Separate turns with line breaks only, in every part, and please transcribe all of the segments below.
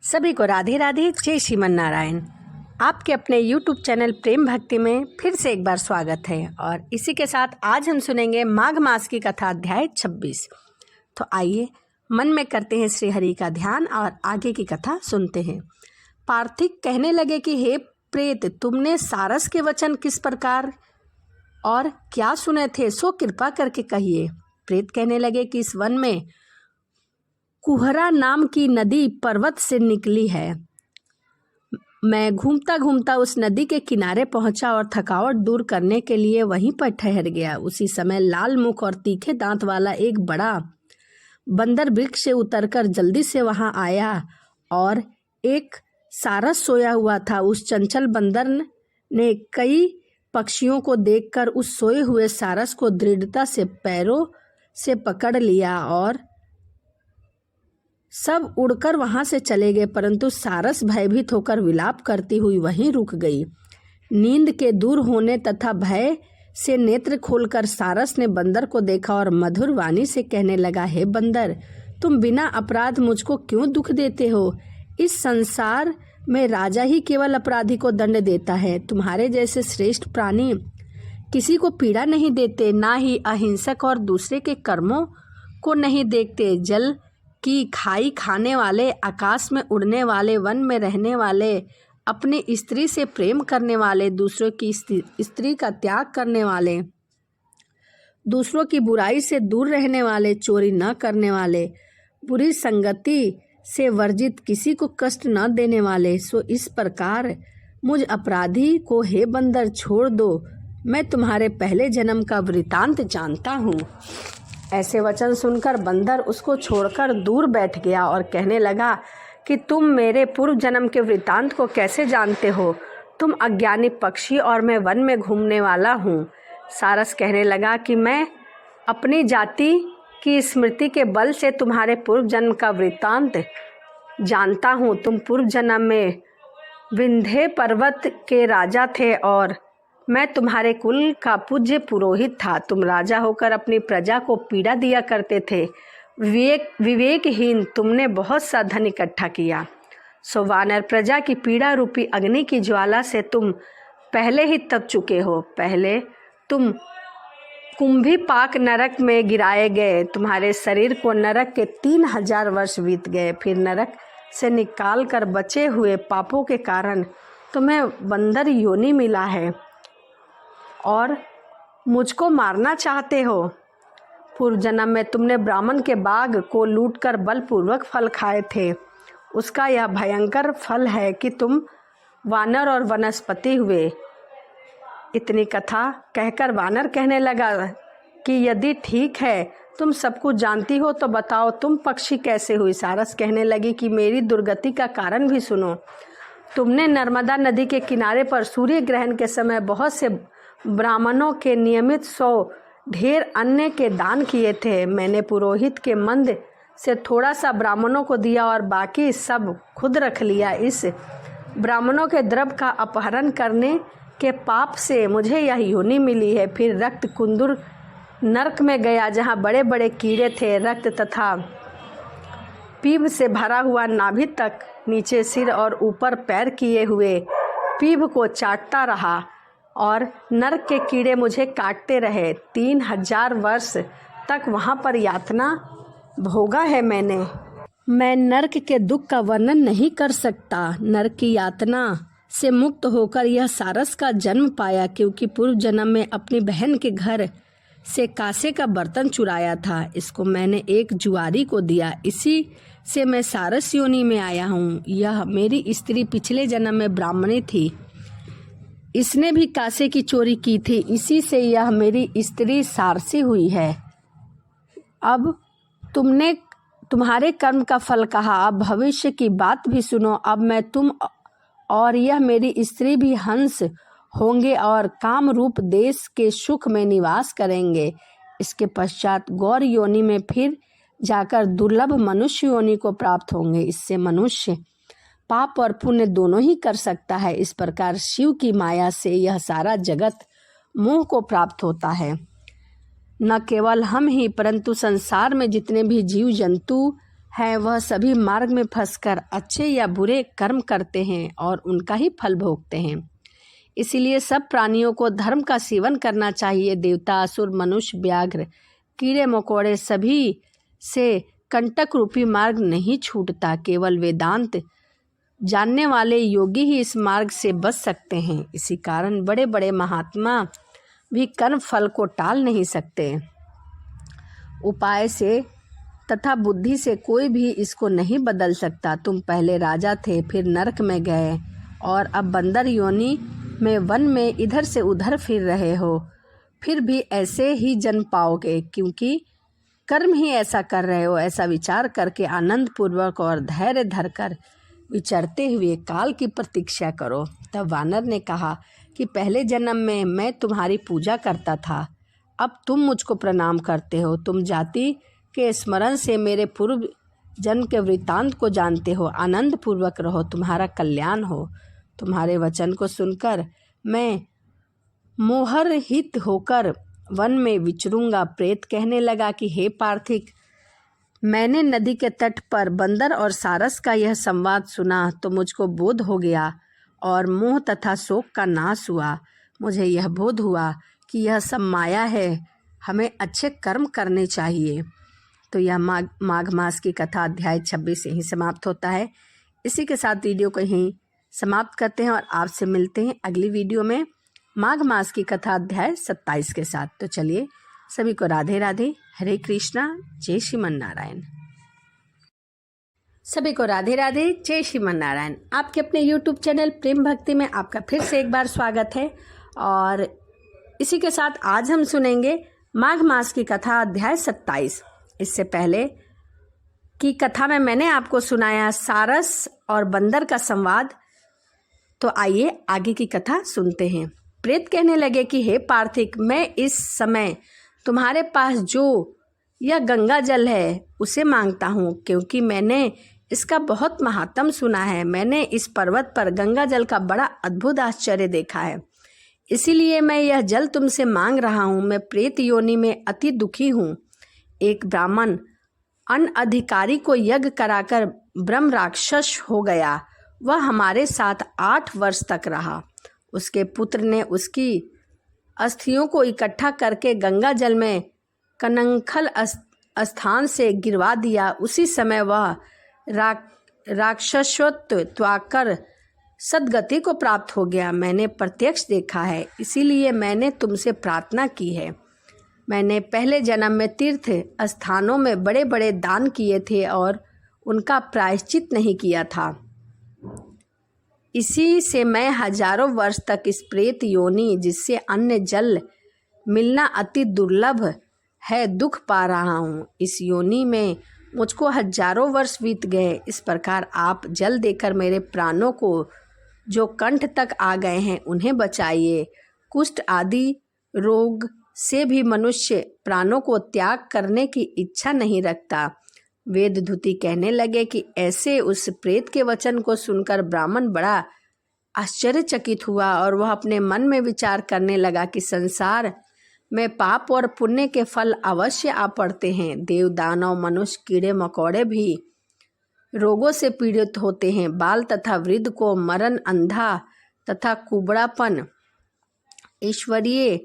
सभी को राधे राधे, जय श्रीमन नारायण। आपके अपने YouTube चैनल प्रेम भक्ति में फिर से एक बार स्वागत है। और इसी के साथ आज हम सुनेंगे माघ मास की कथा अध्याय 26। तो आइए मन में करते हैं श्री हरि का ध्यान और आगे की कथा सुनते हैं। पार्थिक कहने लगे कि हे प्रेत, तुमने सारस के वचन किस प्रकार और क्या सुने थे, सो कृपा करके कहिए। प्रेत कहने लगे कि इस वन में कुहरा नाम की नदी पर्वत से निकली है। मैं घूमता घूमता उस नदी के किनारे पहुंचा और थकावट दूर करने के लिए वहीं पर ठहर गया। उसी समय लाल मुख और तीखे दांत वाला एक बड़ा बंदर वृक्ष से उतरकर जल्दी से वहां आया और एक सारस सोया हुआ था। उस चंचल बंदर ने कई पक्षियों को देखकर उस सोए हुए सारस को दृढ़ता से पैरों से पकड़ लिया और सब उड़कर वहां से चले गए, परंतु सारस भयभीत होकर विलाप करती हुई वहीं रुक गई। नींद के दूर होने तथा भय से नेत्र खोलकर सारस ने बंदर को देखा और मधुर वाणी से कहने लगा, हे बंदर, तुम बिना अपराध मुझको क्यों दुख देते हो? इस संसार में राजा ही केवल अपराधी को दंड देता है। तुम्हारे जैसे श्रेष्ठ प्राणी किसी को पीड़ा नहीं देते, ना ही अहिंसक और दूसरे के कर्मों को नहीं देखते। जल की खाई खाने वाले, आकाश में उड़ने वाले, वन में रहने वाले, अपनी स्त्री से प्रेम करने वाले, दूसरों की स्त्री का त्याग करने वाले, दूसरों की बुराई से दूर रहने वाले, चोरी न करने वाले, बुरी संगति से वर्जित, किसी को कष्ट न देने वाले, सो इस प्रकार मुझ अपराधी को हे बंदर छोड़ दो। मैं तुम्हारे पहले जन्म का वृतांत जानता हूँ। ऐसे वचन सुनकर बंदर उसको छोड़कर दूर बैठ गया और कहने लगा कि तुम मेरे पूर्व जन्म के वृतांत को कैसे जानते हो? तुम अज्ञानी पक्षी और मैं वन में घूमने वाला हूँ। सारस कहने लगा कि मैं अपनी जाति की स्मृति के बल से तुम्हारे पूर्व जन्म का वृतांत जानता हूँ। तुम पूर्व जन्म में विंध्य पर्वत के राजा थे और मैं तुम्हारे कुल का पूज्य पुरोहित था। तुम राजा होकर अपनी प्रजा को पीड़ा दिया करते थे। विवेकहीन तुमने बहुत सा धन इकट्ठा किया। सो वानर प्रजा की पीड़ा रूपी अग्नि की ज्वाला से तुम पहले ही तप चुके हो। पहले तुम कुंभी पाक नरक में गिराए गए। तुम्हारे शरीर को नरक के 3000 वर्ष बीत गए। फिर नरक से निकाल कर बचे हुए पापों के कारण तुम्हें बंदर योनि मिला है और मुझको मारना चाहते हो। पूर्व जन्म में तुमने ब्राह्मण के बाग को लूटकर बलपूर्वक फल खाए थे। उसका यह भयंकर फल है कि तुम वानर और वनस्पति हुए। इतनी कथा कहकर वानर कहने लगा कि यदि ठीक है, तुम सब कुछ जानती हो तो बताओ, तुम पक्षी कैसे हुई? सारस कहने लगी कि मेरी दुर्गति का कारण भी सुनो। तुमने नर्मदा नदी के किनारे पर सूर्य ग्रहण के समय बहुत से ब्राह्मणों के नियमित 100 ढेर अन्न के दान किए थे। मैंने पुरोहित के मंद से थोड़ा सा ब्राह्मणों को दिया और बाकी सब खुद रख लिया। इस ब्राह्मणों के द्रव्य का अपहरण करने के पाप से मुझे यह योनि मिली है। फिर रक्त कुंदुर नरक में गया, जहाँ बड़े बड़े कीड़े थे। रक्त तथा पीभ से भरा हुआ नाभि तक, नीचे सिर और ऊपर पैर किए हुए पीभ को चाटता रहा और नरक के कीड़े मुझे काटते रहे। 3000 वर्ष तक वहाँ पर यातना भोगा है मैंने। मैं नरक के दुख का वर्णन नहीं कर सकता। नरक की यातना से मुक्त होकर यह सारस का जन्म पाया, क्योंकि पूर्व जन्म में अपनी बहन के घर से कांसे का बर्तन चुराया था। इसको मैंने एक जुआरी को दिया, इसी से मैं सारस योनि में आया हूँ। यह मेरी स्त्री पिछले जन्म में ब्राह्मणी थी, इसने भी कांसे की चोरी की थी, इसी से यह मेरी स्त्री सारसी हुई है। अब तुमने तुम्हारे कर्म का फल कहा, अब भविष्य की बात भी सुनो। अब मैं, तुम और यह मेरी स्त्री भी हंस होंगे और काम रूप देश के सुख में निवास करेंगे। इसके पश्चात गौर योनि में फिर जाकर दुर्लभ मनुष्य योनि को प्राप्त होंगे। इससे मनुष्य पाप और पुण्य दोनों ही कर सकता है। इस प्रकार शिव की माया से यह सारा जगत मोह को प्राप्त होता है। न केवल हम ही, परंतु संसार में जितने भी जीव जंतु हैं वह सभी मार्ग में फंसकर अच्छे या बुरे कर्म करते हैं और उनका ही फल भोगते हैं। इसीलिए सब प्राणियों को धर्म का सेवन करना चाहिए। देवता, असुर, मनुष्य, व्याघ्र, कीड़े मकोड़े सभी से कंटक रूपी मार्ग नहीं छूटता। केवल वेदांत जानने वाले योगी ही इस मार्ग से बच सकते हैं। इसी कारण बड़े बड़े महात्मा भी कर्म फल को टाल नहीं सकते। उपाय से तथा बुद्धि से कोई भी इसको नहीं बदल सकता। तुम पहले राजा थे, फिर नरक में गए और अब बंदर योनि में वन में इधर से उधर फिर रहे हो। फिर भी ऐसे ही जन्म पाओगे, क्योंकि कर्म ही ऐसा कर रहे हो। ऐसा विचार करके आनंद पूर्वक और धैर्य धरकर विचरते हुए काल की प्रतीक्षा करो। तब वानर ने कहा कि पहले जन्म में मैं तुम्हारी पूजा करता था, अब तुम मुझको प्रणाम करते हो। तुम जाति के स्मरण से मेरे पूर्व जन्म के वृत्तांत को जानते हो। आनंद पूर्वक रहो, तुम्हारा कल्याण हो। तुम्हारे वचन को सुनकर मैं मोहरहित होकर वन में विचरूंगा। प्रेत कहने लगा कि हे पार्थिक, मैंने नदी के तट पर बंदर और सारस का यह संवाद सुना तो मुझको बोध हो गया और मोह तथा शोक का नाश हुआ। मुझे यह बोध हुआ कि यह सब माया है, हमें अच्छे कर्म करने चाहिए। तो यह माघ मास की कथा अध्याय 26 से ही समाप्त होता है। इसी के साथ वीडियो को यहीं समाप्त करते हैं और आपसे मिलते हैं अगली वीडियो में माघ मास की कथा अध्याय 27 के साथ। तो चलिए, सभी को राधे राधे, हरे कृष्णा, जय श्रीमन नारायण। सभी को राधे राधे, जय श्रीमन नारायण। आपके अपने YouTube चैनल प्रेम भक्ति में आपका फिर से एक बार स्वागत है। और इसी के साथ आज हम सुनेंगे माघ मास की कथा अध्याय 27। इससे पहले की कथा में मैंने आपको सुनाया सारस और बंदर का संवाद। तो आइए आगे की कथा सुनते हैं। प्रेत कहने लगे कि हे पार्थिक, मैं इस समय तुम्हारे पास जो यह गंगा जल है उसे मांगता हूँ, क्योंकि मैंने इसका बहुत महात्म सुना है। मैंने इस पर्वत पर गंगा जल का बड़ा अद्भुत आश्चर्य देखा है, इसीलिए मैं यह जल तुमसे मांग रहा हूँ। मैं प्रेत योनि में अति दुखी हूँ। एक ब्राह्मण अनधिकारी को यज्ञ कराकर ब्रह्म राक्षस हो गया। वह हमारे साथ 8 वर्ष तक रहा। उसके पुत्र ने उसकी अस्थियों को इकट्ठा करके गंगा जल में कनंखल स्थान से गिरवा दिया। उसी समय वह राक्षसत्व त्वाकर सदगति को प्राप्त हो गया। मैंने प्रत्यक्ष देखा है, इसीलिए मैंने तुमसे प्रार्थना की है। मैंने पहले जन्म में तीर्थ स्थानों में बड़े बड़े दान किए थे और उनका प्रायश्चित नहीं किया था। इसी से मैं हजारों वर्ष तक इस प्रेत योनि, जिससे अन्य जल मिलना अति दुर्लभ है, दुख पा रहा हूँ। इस योनि में मुझको हजारों वर्ष बीत गए। इस प्रकार आप जल देकर मेरे प्राणों को जो कंठ तक आ गए हैं उन्हें बचाइए। कुष्ठ आदि रोग से भी मनुष्य प्राणों को त्याग करने की इच्छा नहीं रखता। वेदधुति कहने लगे कि ऐसे उस प्रेत के वचन को सुनकर ब्राह्मण बड़ा आश्चर्यचकित हुआ और वह अपने मन में विचार करने लगा कि संसार में पाप और पुण्य के फल अवश्य आ पड़ते हैं। देव, दानव, मनुष्य, कीड़े मकोड़े भी रोगों से पीड़ित होते हैं। बाल तथा वृद्ध को मरण, अंधा तथा कुबड़ापन ईश्वरीय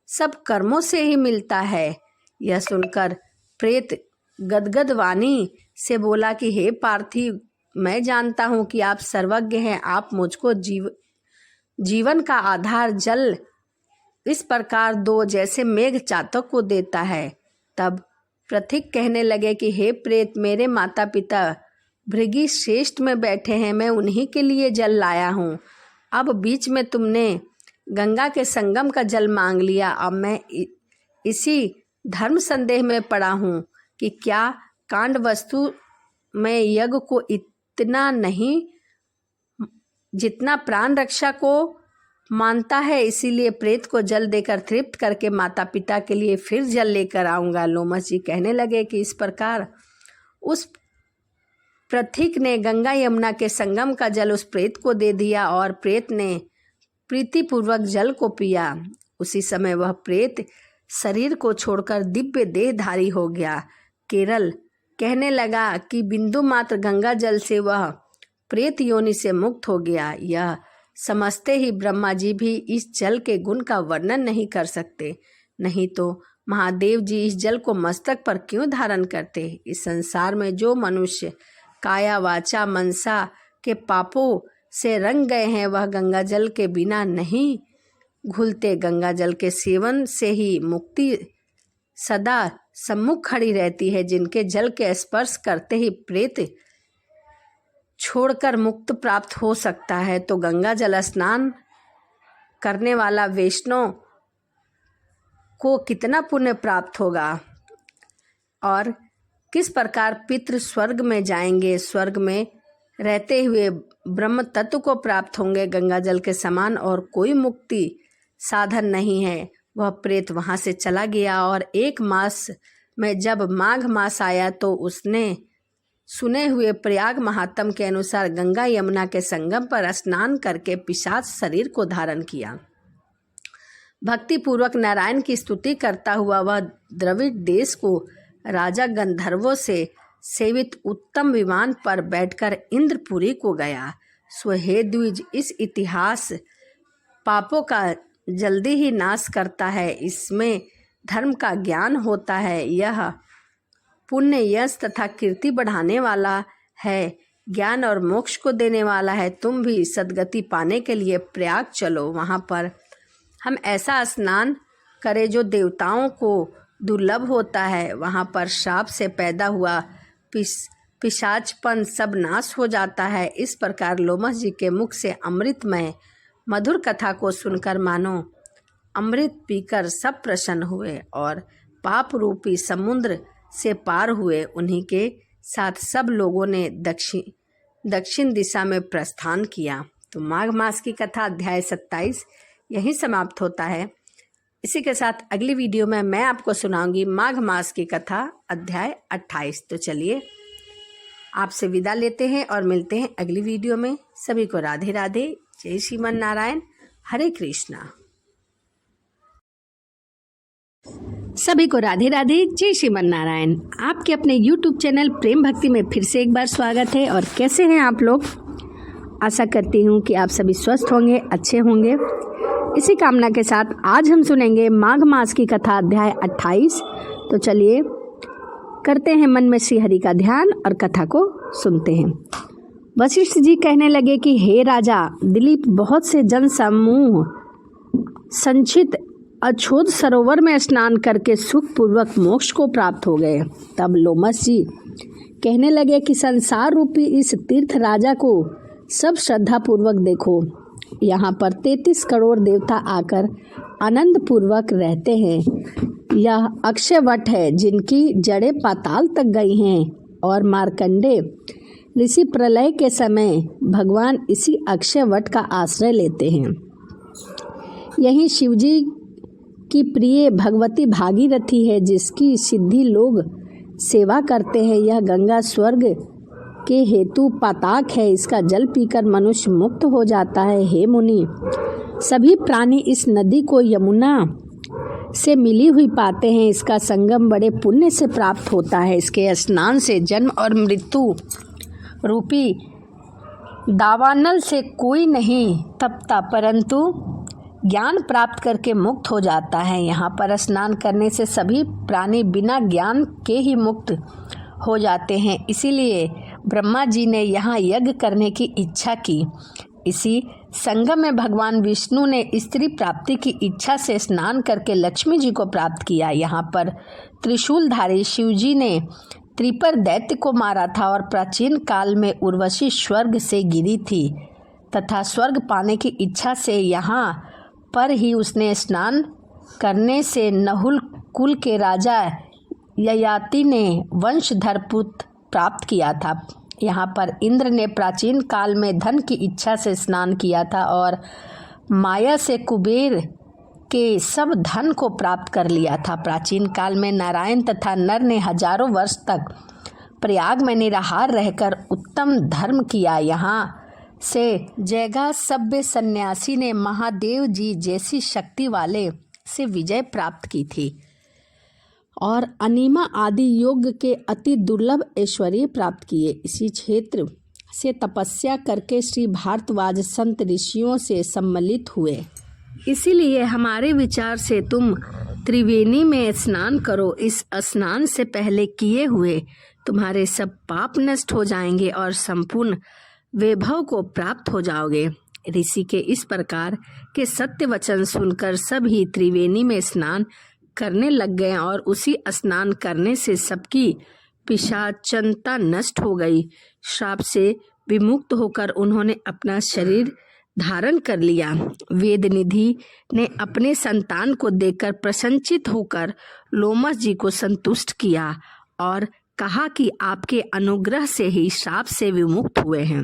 सब कर्मों से ही मिलता है। यह सुनकर प्रेत गदगद वाणी से बोला कि हे पार्थिव, मैं जानता हूँ कि आप सर्वज्ञ हैं। आप मुझको जीवन का आधार जल इस प्रकार दो जैसे मेघ चातक को देता है। तब प्रथिक कहने लगे कि हे प्रेत, मेरे माता पिता भृगि श्रेष्ठ में बैठे हैं, मैं उन्हीं के लिए जल लाया हूँ। अब बीच में तुमने गंगा के संगम का जल मांग लिया। अब मैं इसी धर्म संदेह में पड़ा हूँ कि क्या कांड वस्तु में यज्ञ को इतना नहीं जितना प्राण रक्षा को मानता है। इसीलिए प्रेत को जल देकर तृप्त करके माता पिता के लिए फिर जल लेकर आऊँगा। लोमस जी कहने लगे कि इस प्रकार उस प्रथिक ने गंगा यमुना के संगम का जल उस प्रेत को दे दिया और प्रेत ने प्रीतिपूर्वक जल को पिया। उसी समय वह प्रेत शरीर को छोड़कर दिव्य देहधारी हो गया। केरल कहने लगा कि बिंदु मात्र गंगा जल से वह प्रेत योनि से मुक्त हो गया। यह समझते ही ब्रह्मा जी भी इस जल के गुण का वर्णन नहीं कर सकते, नहीं तो महादेव जी इस जल को मस्तक पर क्यों धारण करते। इस संसार में जो मनुष्य काया वाचा मनसा के पापों से रंग गए हैं वह गंगा जल के बिना नहीं घुलते। गंगा जल के सेवन से ही मुक्ति सदा सम्मुख खड़ी रहती है। जिनके जल के स्पर्श करते ही प्रेत छोड़कर मुक्त प्राप्त हो सकता है, तो गंगा जल स्नान करने वाला वैष्णव को कितना पुण्य प्राप्त होगा और किस प्रकार पितृ स्वर्ग में जाएंगे, स्वर्ग में रहते हुए ब्रह्म तत्व को प्राप्त होंगे। गंगा जल के समान और कोई मुक्ति साधन नहीं है। वह प्रेत वहां से चला गया और 1 मास में जब माघ मास आया तो उसने सुने हुए प्रयाग महात्म के अनुसार गंगा यमुना के संगम पर स्नान करके पिशाच शरीर को धारण किया। भक्ति पूर्वक नारायण की स्तुति करता हुआ वह द्रविड़ देश को राजा गंधर्वों से सेवित उत्तम विमान पर बैठकर इंद्रपुरी को गया। हे द्विज, इस इतिहास पापों का जल्दी ही नाश करता है। इसमें धर्म का ज्ञान होता है। यह पुण्य यश तथा कीर्ति बढ़ाने वाला है, ज्ञान और मोक्ष को देने वाला है। तुम भी सद्गति पाने के लिए प्रयाग चलो। वहाँ पर हम ऐसा स्नान करें जो देवताओं को दुर्लभ होता है। वहाँ पर श्राप से पैदा हुआ पिशाचपन सब नाश हो जाता है। इस प्रकार लोमस जी के मुख से अमृतमय मधुर कथा को सुनकर मानो अमृत पीकर सब प्रसन्न हुए और पाप रूपी समुद्र से पार हुए। उन्हीं के साथ सब लोगों ने दक्षिण दिशा में प्रस्थान किया। तो माघ मास की कथा अध्याय 27 यहीं समाप्त होता है। इसी के साथ अगली वीडियो में मैं आपको सुनाऊंगी माघ मास की कथा अध्याय 28। तो चलिए आपसे विदा लेते हैं और मिलते हैं अगली वीडियो में। सभी को राधे राधे, जय श्रीमन नारायण, हरे कृष्णा। सभी को राधे राधे, जय श्रीमन नारायण। आपके अपने YouTube चैनल प्रेम भक्ति में फिर से एक बार स्वागत है। और कैसे हैं आप लोग? आशा करती हूँ कि आप सभी स्वस्थ होंगे, अच्छे होंगे। इसी कामना के साथ आज हम सुनेंगे माघ मास की कथा अध्याय 28। तो चलिए करते हैं मन में श्री हरि का ध्यान और कथा को सुनते हैं। वशिष्ठ जी कहने लगे कि हे राजा, दिलीप बहुत से जन समूह संचित अछोद सरोवर में स्नान करके सुखपूर्वक मोक्ष को प्राप्त हो गए। तब लोमस जी कहने लगे कि संसार रूपी इस तीर्थ राजा को सब श्रद्धा पूर्वक देखो। यहाँ पर 33 करोड़ देवता आकर आनंद पूर्वक रहते हैं। यह अक्षय वट है जिनकी जड़ें पाताल तक गई हैं और मार्कंडे ऋषि प्रलय के समय भगवान इसी अक्षय वट का आश्रय लेते हैं। यही शिवजी की प्रिय भगवती भागीरथी है जिसकी सिद्धि लोग सेवा करते हैं। यह गंगा स्वर्ग के हेतु पाताक है, इसका जल पीकर मनुष्य मुक्त हो जाता है। हे मुनि, सभी प्राणी इस नदी को यमुना से मिली हुई पाते हैं। इसका संगम बड़े पुण्य से प्राप्त होता है। इसके स्नान से जन्म और मृत्यु रूपी दावानल से कोई नहीं तपता, परंतु ज्ञान प्राप्त करके मुक्त हो जाता है। यहाँ पर स्नान करने से सभी प्राणी बिना ज्ञान के ही मुक्त हो जाते हैं। इसीलिए ब्रह्मा जी ने यहाँ यज्ञ करने की इच्छा की। इसी संगम में भगवान विष्णु ने स्त्री प्राप्ति की इच्छा से स्नान करके लक्ष्मी जी को प्राप्त किया। यहाँ पर त्रिशूलधारी शिवजी ने त्रिपर दैत्य को मारा था और प्राचीन काल में उर्वशी स्वर्ग से गिरी थी तथा स्वर्ग पाने की इच्छा से यहाँ पर ही उसने स्नान करने से नहुल कुल के राजा ययाति ने वंशधर पुत्र प्राप्त किया था। यहाँ पर इंद्र ने प्राचीन काल में धन की इच्छा से स्नान किया था और माया से कुबेर के सब धन को प्राप्त कर लिया था। प्राचीन काल में नारायण तथा नर ने हजारों वर्ष तक प्रयाग में निराहार रहकर उत्तम धर्म किया। यहाँ से जैगा सभ्य सन्यासी ने महादेव जी जैसी शक्ति वाले से विजय प्राप्त की थी और अनिमा आदि योग के अति दुर्लभ ऐश्वर्य प्राप्त किए। इसी क्षेत्र से तपस्या करके श्री भारद्वाज संत ऋषियों से सम्मिलित हुए। इसीलिए हमारे विचार से तुम त्रिवेणी में स्नान करो। इस स्नान से पहले किए हुए तुम्हारे सब पाप नष्ट हो जाएंगे और संपूर्ण वैभव को प्राप्त हो जाओगे। ऋषि के इस प्रकार के सत्य वचन सुनकर सभी त्रिवेणी में स्नान करने लग गए और उसी स्नान करने से सबकी पिशाचनता नष्ट हो गई। श्राप से विमुक्त होकर उन्होंने अपना शरीर धारण कर लिया। वेदनिधि ने अपने संतान को देखकर प्रसन्नचित होकर लोमस जी को संतुष्ट किया और कहा कि आपके अनुग्रह से ही श्राप से विमुक्त हुए हैं।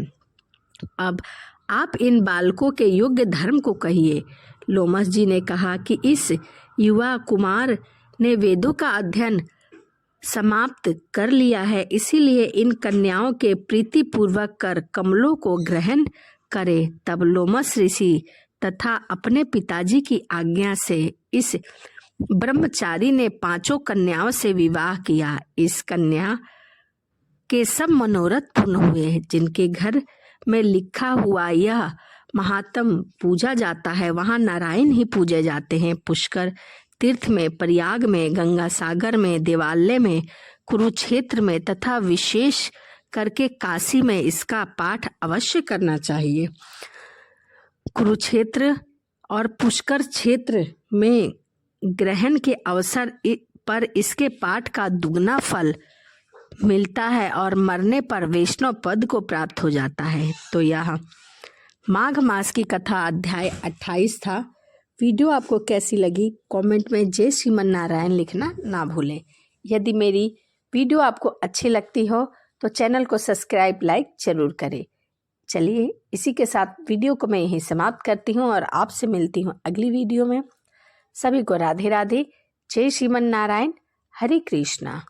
अब आप इन बालकों के योग्य धर्म को कहिए। लोमस जी ने कहा कि इस युवा कुमार ने वेदों का अध्ययन समाप्त कर लिया है, इसीलिए इन कन्याओं के प्रीतिपूर्वक कर कमलों को ग्रहण करे। तब लोमस ऋषि तथा अपने पिताजी की आज्ञा से इस ब्रह्मचारी ने 5 कन्याओं से विवाह किया। इस कन्या के सब मनोरथ पूर्ण हुए। जिनके घर में लिखा हुआ यह महात्म पूजा जाता है, वहाँ नारायण ही पूजे जाते हैं। पुष्कर तीर्थ में, प्रयाग में, गंगा सागर में, देवालय में, कुरुक्षेत्र में तथा विशेष करके काशी में इसका पाठ अवश्य करना चाहिए। कुरुक्षेत्र और पुष्कर क्षेत्र में ग्रहण के अवसर पर इसके पाठ का दुगना फल मिलता है और मरने पर वैष्णव पद को प्राप्त हो जाता है। तो यह माघ मास की कथा अध्याय 28 था। वीडियो आपको कैसी लगी कमेंट में जय श्रीमन नारायण लिखना ना भूलें। यदि मेरी वीडियो आपको अच्छी लगती हो तो चैनल को सब्सक्राइब लाइक जरूर करें। चलिए इसी के साथ वीडियो को मैं यहीं समाप्त करती हूँ और आपसे मिलती हूँ अगली वीडियो में। सभी को राधे राधे, जय श्रीमन नारायण, हरे कृष्णा।